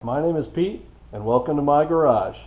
My name is Pete, and welcome to my garage.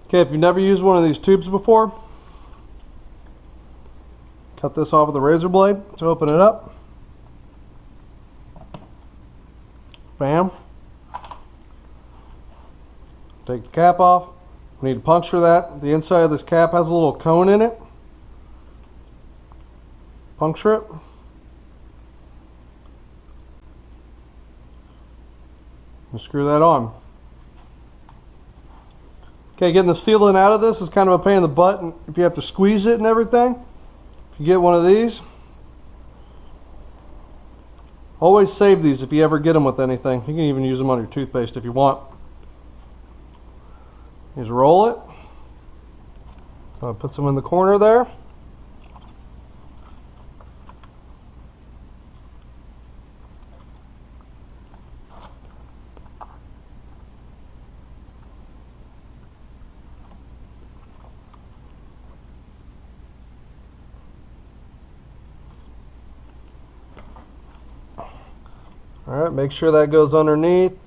Okay, if you've never used one of these tubes before, cut this off with a razor blade to open it up. Bam. Take the cap off. We need to puncture that. The inside of this cap has a little cone in it. Puncture it. And screw that on. Okay, getting the sealant out of this is kind of a pain in the butt, and if you have to squeeze it and everything. If you get one of these, always save these if you ever get them with anything. You can even use them on your toothpaste if you want. Just roll it. So it puts them in the corner there. Alright, make sure that goes underneath.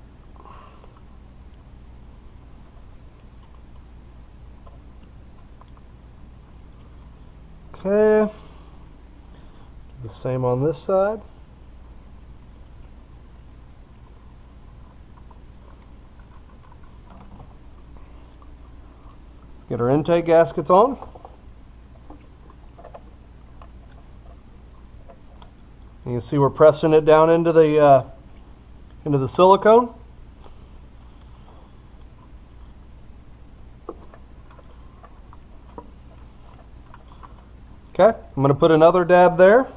Okay. Do the same on this side. Let's get our intake gaskets on. You can see we're pressing it down into the silicone. Okay, I'm going to put another dab there.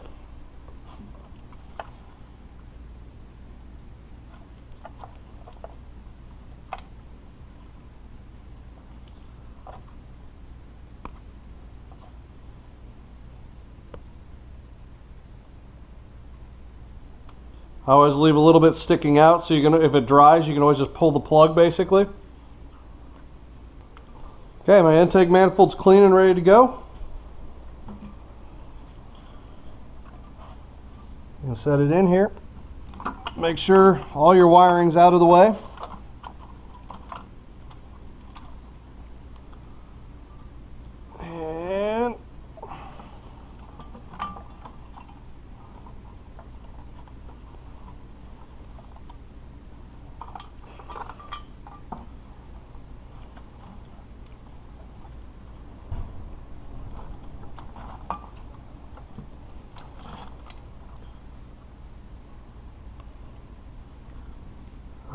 I always leave a little bit sticking out, so if it dries, you can always just pull the plug basically. Okay, my intake manifold's clean and ready to go. You can set it in here. Make sure all your wiring's out of the way. And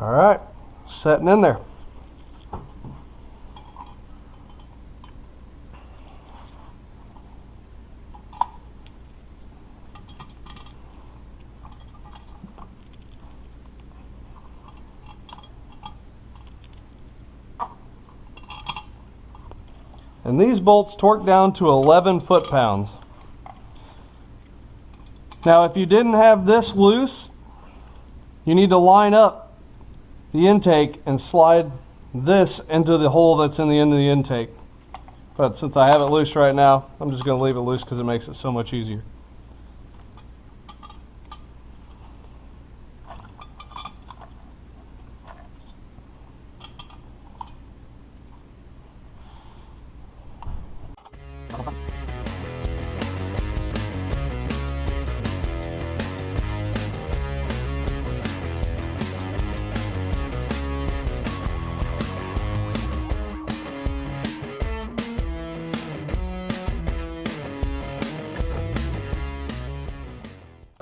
all right, setting in there. And these bolts torque down to 11 foot-pounds. Now, if you didn't have this loose, you need to line up the intake and slide this into the hole that's in the end of the intake. But since I have it loose right now, I'm just going to leave it loose because it makes it so much easier.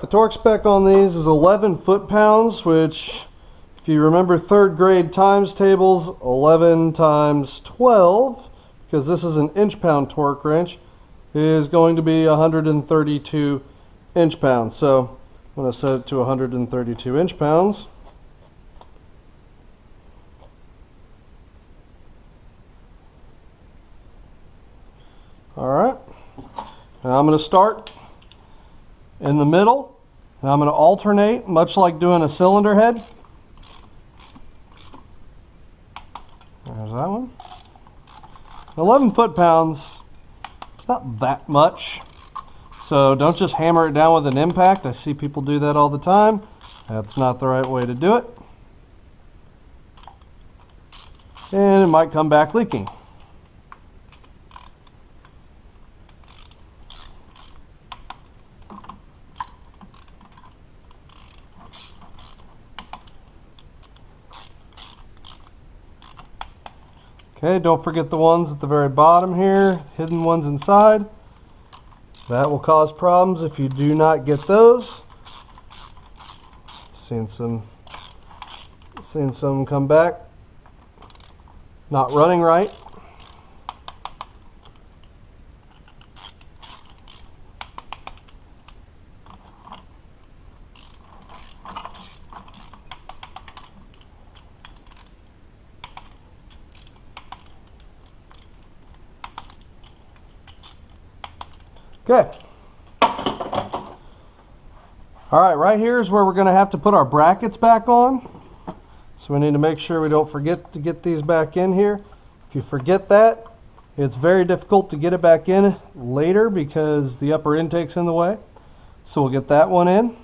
The torque spec on these is 11 foot-pounds, which, if you remember third grade times tables, 11 times 12, because this is an inch-pound torque wrench, is going to be 132 inch-pounds. So I'm going to set it to 132 inch-pounds. All right. And I'm going to start in the middle, and I'm going to alternate, much like doing a cylinder head. There's that one. 11 foot-pounds, it's not that much, so don't just hammer it down with an impact. I see people do that all the time. That's not the right way to do it. And it might come back leaking. Okay, don't forget the ones at the very bottom here, hidden ones inside. That will cause problems if you do not get those. Seeing some come back, not running right. Okay. All right, right here is where we're going to have to put our brackets back on. So we need to make sure we don't forget to get these back in here. If you forget that, it's very difficult to get it back in later because the upper intake's in the way. So we'll get that one in.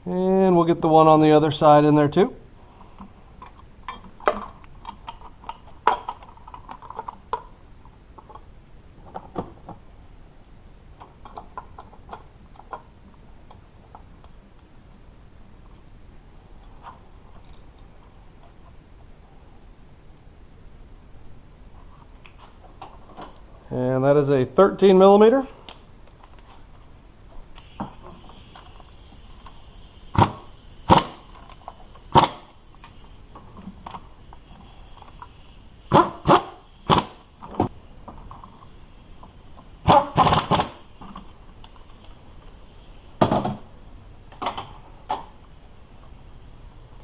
And we'll get the one on the other side in there too. And that is a 13 millimeter.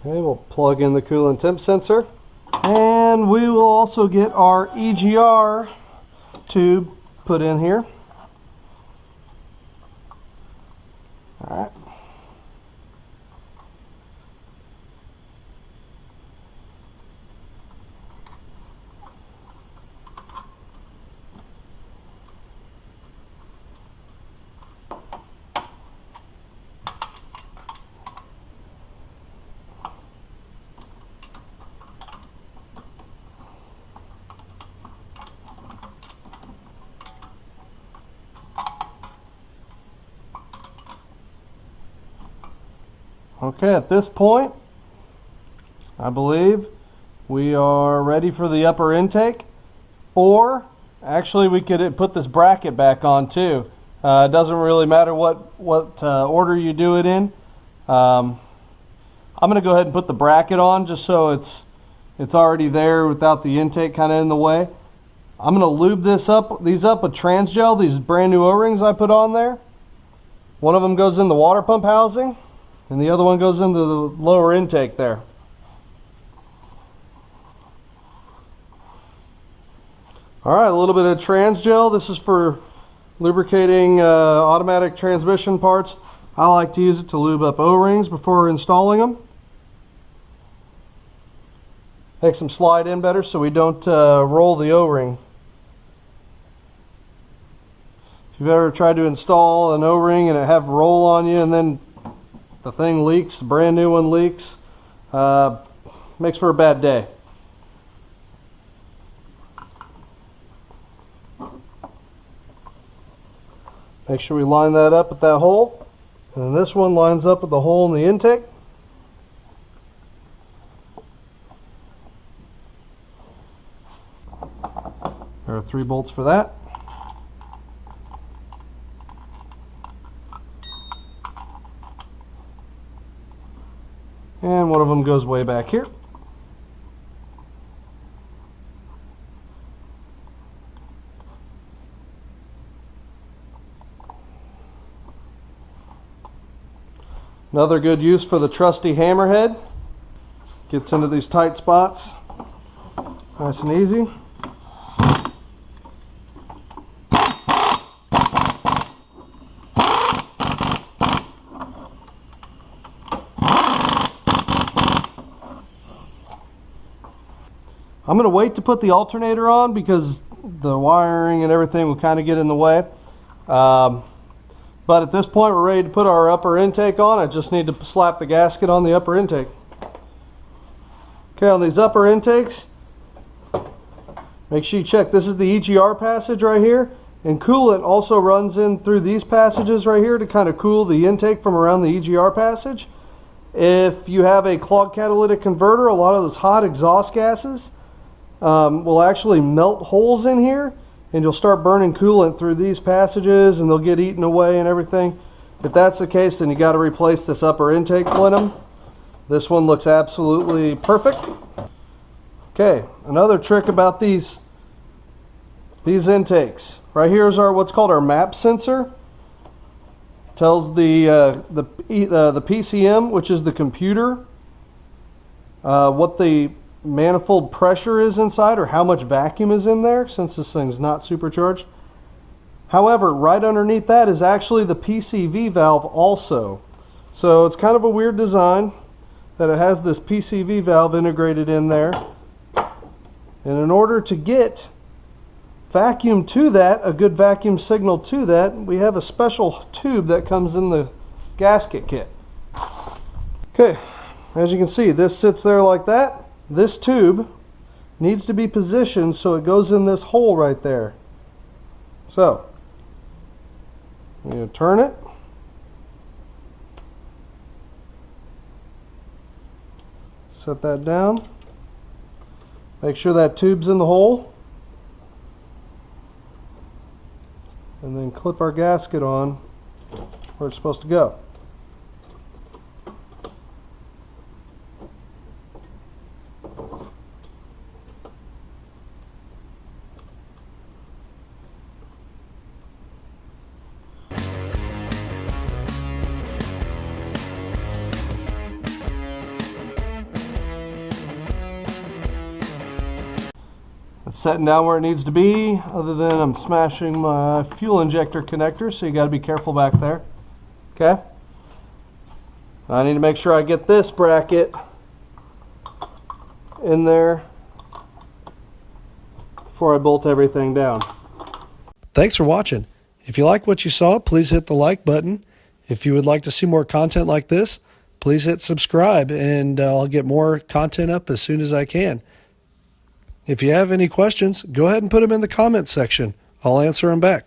Okay, we'll plug in the coolant temp sensor. And we will also get our EGR tube put in here. All right. Okay, at this point, I believe we are ready for the upper intake, or actually we could put this bracket back on too. It doesn't really matter what order you do it in. I'm going to go ahead and put the bracket on just so it's already there without the intake kind of in the way. I'm going to lube these up with Transgel, these brand new O-rings I put on there. One of them goes in the water pump housing, and the other one goes into the lower intake there. All right, a little bit of Transgel. This is for lubricating automatic transmission parts. I like to use it to lube up O-rings before installing them. Makes them slide in better so we don't roll the O-ring. If you've ever tried to install an O-ring and it have roll on you and then the thing leaks, the brand new one leaks, makes for a bad day. Make sure we line that up at that hole. And then this one lines up with the hole in the intake. There are 3 bolts for that. And one of them goes way back here. Another good use for the trusty hammerhead. Gets into these tight spots. Nice and easy. I'm going to wait to put the alternator on because the wiring and everything will kind of get in the way. But at this point, we're ready to put our upper intake on. I just need to slap the gasket on the upper intake. Okay, on these upper intakes, make sure you check. This is the EGR passage right here, and coolant also runs in through these passages right here to kind of cool the intake from around the EGR passage. If you have a clogged catalytic converter, a lot of those hot exhaust gases will actually melt holes in here, and you'll start burning coolant through these passages and they'll get eaten away and everything. If that's the case, then you got to replace this upper intake plenum. This one looks absolutely perfect. Okay, another trick about these intakes. Right here is our what's called our map sensor. Tells the PCM, which is the computer, what the manifold pressure is inside or how much vacuum is in there, since this thing's not supercharged. However, right underneath that is actually the PCV valve also. So it's kind of a weird design that it has this PCV valve integrated in there. And in order to get vacuum to that, a good vacuum signal to that, we have a special tube that comes in the gasket kit. Okay, as you can see, this sits there like that. This tube needs to be positioned so it goes in this hole right there. So, you turn it. Set that down. Make sure that tube's in the hole. And then clip our gasket on where it's supposed to go. It's setting down where it needs to be, other than I'm smashing my fuel injector connector, so you got to be careful back there. Okay? I need to make sure I get this bracket in there before I bolt everything down. Thanks for watching. If you like what you saw, please hit the like button. If you would like to see more content like this, please hit subscribe, and I'll get more content up as soon as I can. If you have any questions, go ahead and put them in the comments section. I'll answer them back.